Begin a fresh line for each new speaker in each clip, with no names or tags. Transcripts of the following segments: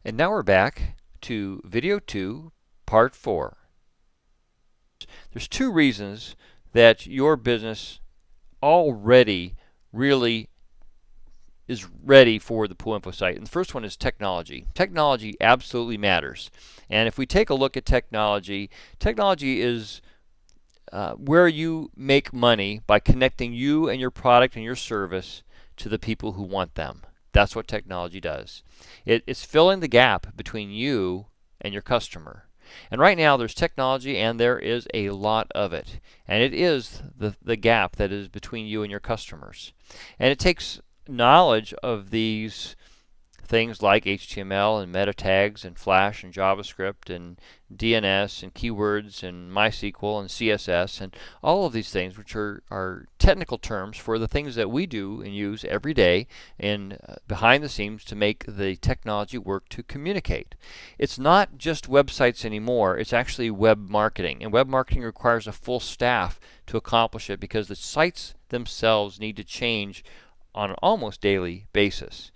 And now we're back to video 2, part 4. There's 2 reasons that your business already really is ready for the Pool Info site. And the first one is technology. Technology absolutely matters. And if we take a look at technology, technology is where you make money by connecting you and your product and your service to the people who want them. That's what technology does. It's filling the gap between you and your customer. And right now there's technology and there is a lot of it. And it is the gap that is between you and your customers. And it takes knowledge of these things like HTML and meta tags and Flash and JavaScript and DNS and keywords and MySQL and CSS and all of these things, which are technical terms for the things that we do and use every day and behind the scenes to make the technology work to communicate. It's not just websites anymore, it's actually web marketing. And web marketing requires a full staff to accomplish it because the sites themselves need to change on an almost daily basis.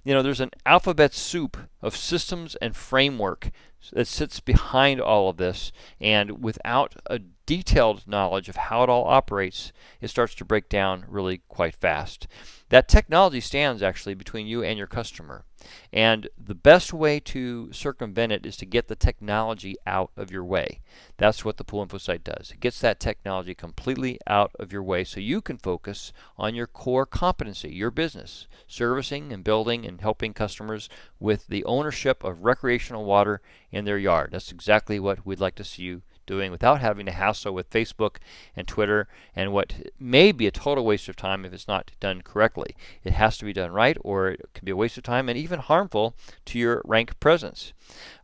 You know, there's an alphabet soup of systems and framework that sits behind all of this, and without a detailed knowledge of how it all operates, it starts to break down really quite fast. That technology stands actually between you and your customer, and the best way to circumvent it is to get the technology out of your way. That's what the Pool Info site does. It gets that technology completely out of your way so you can focus on your core competency, your business, servicing and building and helping customers with the ownership of recreational water in their yard. That's exactly what we'd like to see you doing without having to hassle with Facebook and Twitter and what may be a total waste of time if it's not done correctly. It has to be done right, or it can be a waste of time and even harmful to your rank presence.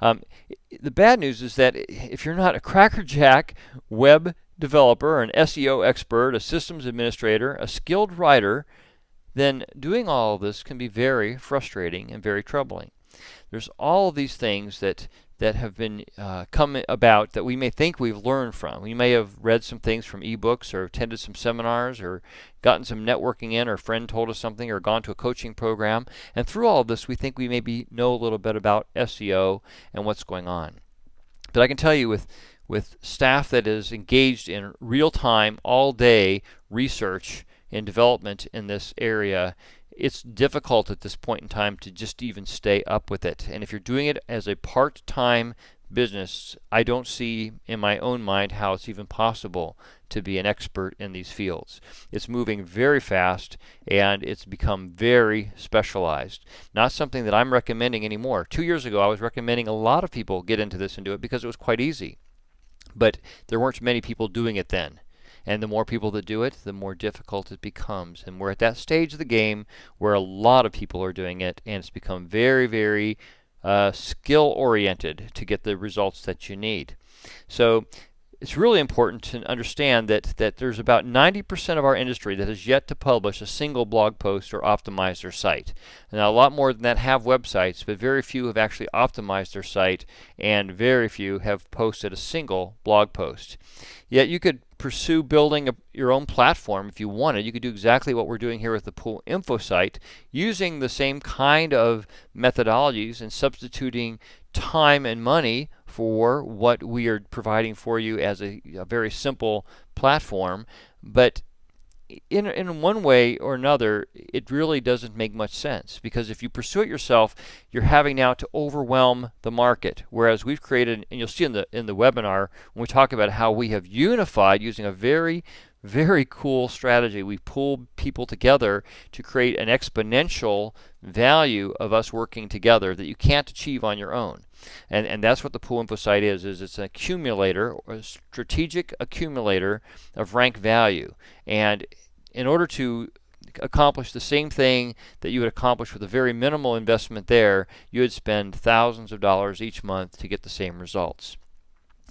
The bad news is that if you're not a crackerjack web developer, an SEO expert, a systems administrator, a skilled writer, then doing all of this can be very frustrating and very troubling. There's all of these things that have been come about that we may think we've learned from. We may have read some things from ebooks or attended some seminars or gotten some networking in, or a friend told us something, or gone to a coaching program. And through all of this, we think we maybe know a little bit about SEO and what's going on. But I can tell you with staff that is engaged in real-time, all-day research and development in this area, it's difficult at this point in time to just even stay up with it. And if you're doing it as a part-time business, I don't see in my own mind how it's even possible to be an expert in these fields. It's moving very fast and it's become very specialized. Not something that I'm recommending anymore. 2 years ago I was recommending a lot of people get into this and do it because it was quite easy. But there weren't many people doing it then. And the more people that do it, the more difficult it becomes. And we're at that stage of the game where a lot of people are doing it, and it's become very, very skill-oriented to get the results that you need. So it's really important to understand that there's about 90% of our industry that has yet to publish a single blog post or optimize their site. Now, a lot more than that have websites, but very few have actually optimized their site, and very few have posted a single blog post. Yet you could pursue building your own platform if you wanted. You could do exactly what we're doing here with the Pool Info site, using the same kind of methodologies and substituting time and money for what we are providing for you as a very simple platform. But in one way or another, it really doesn't make much sense, because if you pursue it yourself, you're having now to overwhelm the market. Whereas we've created, and you'll see in the webinar when we talk about how we have unified using a very, very cool strategy. We pull people together to create an exponential value of us working together that you can't achieve on your own. And that's what the Pool Info site is it's an accumulator, or a strategic accumulator of rank value. And in order to accomplish the same thing that you would accomplish with a very minimal investment there, you would spend thousands of dollars each month to get the same results.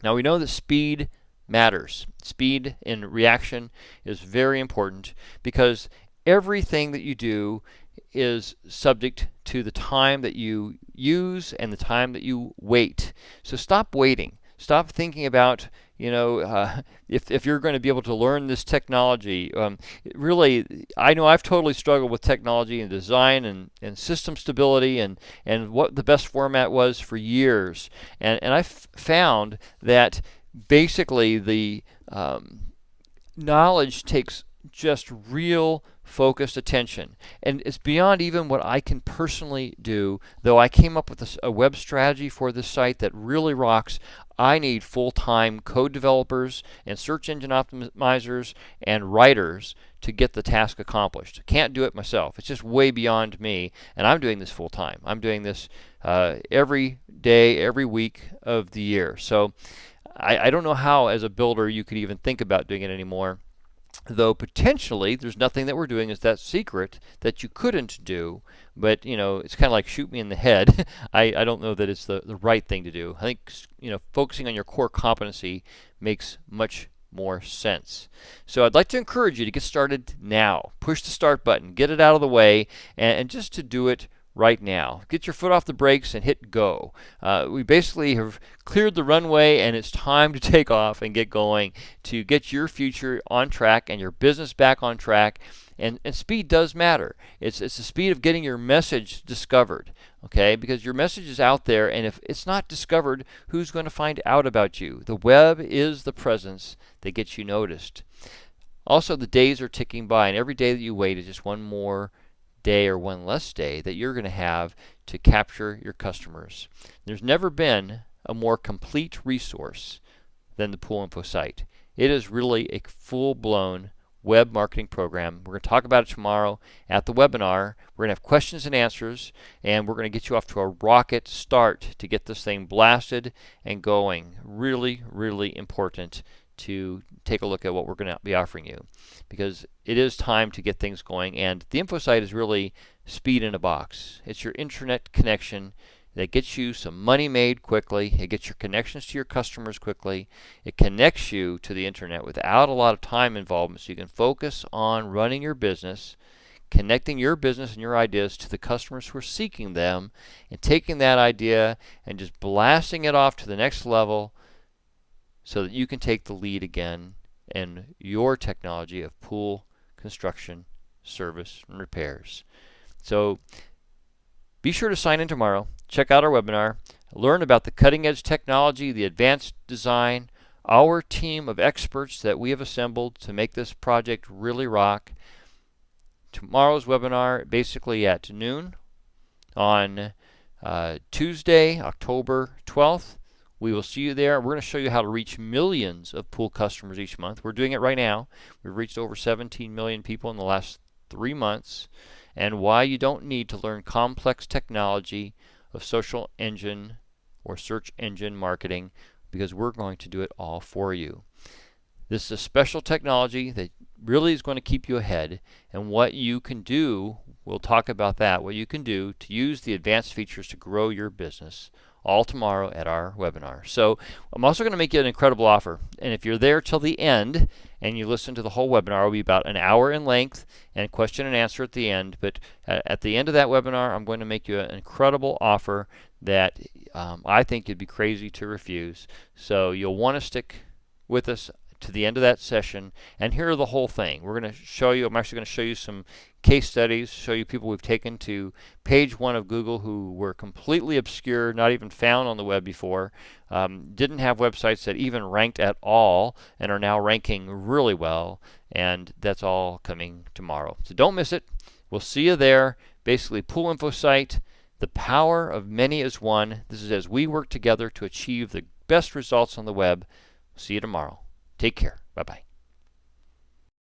Now we know that speed matters. Speed in reaction is very important, because everything that you do is subject to the time that you use and the time that you wait. So stop waiting. Stop thinking about, if you're going to be able to learn this technology. Really, I know I've totally struggled with technology and design and system stability and what the best format was for years. And I've found that basically the knowledge takes just real focused attention, and it's beyond even what I can personally do. Though I came up with a web strategy for this site that really rocks, I need full-time code developers and search engine optimizers and writers to get the task accomplished. Can't do it myself. It's just way beyond me, and I'm doing this full-time. I'm doing this every day, every week of the year. So I don't know how, as a builder, you could even think about doing it anymore. Though potentially there's nothing that we're doing is that secret that you couldn't do, but it's kind of like shoot me in the head. I don't know that it's the right thing to do. I think focusing on your core competency makes much more sense. So I'd like to encourage you to get started now. Push the start button, get it out of the way, and just to do it right now. Get your foot off the brakes and hit go. We basically have cleared the runway, and it's time to take off and get going to get your future on track and your business back on track. And speed does matter. It's the speed of getting your message discovered, okay? Because your message is out there, and if it's not discovered, who's going to find out about you? The web is the presence that gets you noticed. Also, the days are ticking by, and every day that you wait is just one more day or one less day that you're going to have to capture your customers. There's never been a more complete resource than the Pool Info site. It is really a full-blown web marketing program. We're going to talk about it tomorrow at the webinar. We're going to have questions and answers, and we're going to get you off to a rocket start to get this thing blasted and going. Really, really important to take a look at what we're going to be offering you, because it is time to get things going. And the info site is really speed in a box. It's your internet connection that gets you some money made quickly. It gets your connections to your customers quickly. It connects you to the internet without a lot of time involvement, so you can focus on running your business, connecting your business and your ideas to the customers who are seeking them, and taking that idea and just blasting it off to the next level so that you can take the lead again in your technology of pool construction, service, and repairs. So be sure to sign in tomorrow. Check out our webinar. Learn about the cutting-edge technology, the advanced design, our team of experts that we have assembled to make this project really rock. Tomorrow's webinar basically at noon on Tuesday, October 12th. We will see you there. We're going to show you how to reach millions of pool customers each month. We're doing it right now. We've reached over 17 million people in the last 3 months, and why you don't need to learn complex technology of social engine or search engine marketing, because we're going to do it all for you. This is a special technology that really is going to keep you ahead, and what you can do, we'll talk about that, what you can do to use the advanced features to grow your business, all tomorrow at our webinar. So I'm also going to make you an incredible offer, and if you're there till the end and you listen to the whole webinar, it'll be about an hour in length and question and answer at the end. But at the end of that webinar, I'm going to make you an incredible offer that I think you'd be crazy to refuse. So you'll want to stick with us to the end of that session and hear the whole thing. We're going to show you, I'm actually going to show you some case studies, show you people we've taken to page 1 of Google who were completely obscure, not even found on the web before, didn't have websites that even ranked at all, and are now ranking really well, and that's all coming tomorrow. So don't miss it. We'll see you there. Basically, PoolInfoSite, the power of many is one. This is as we work together to achieve the best results on the web. See you tomorrow. Take care. Bye-bye.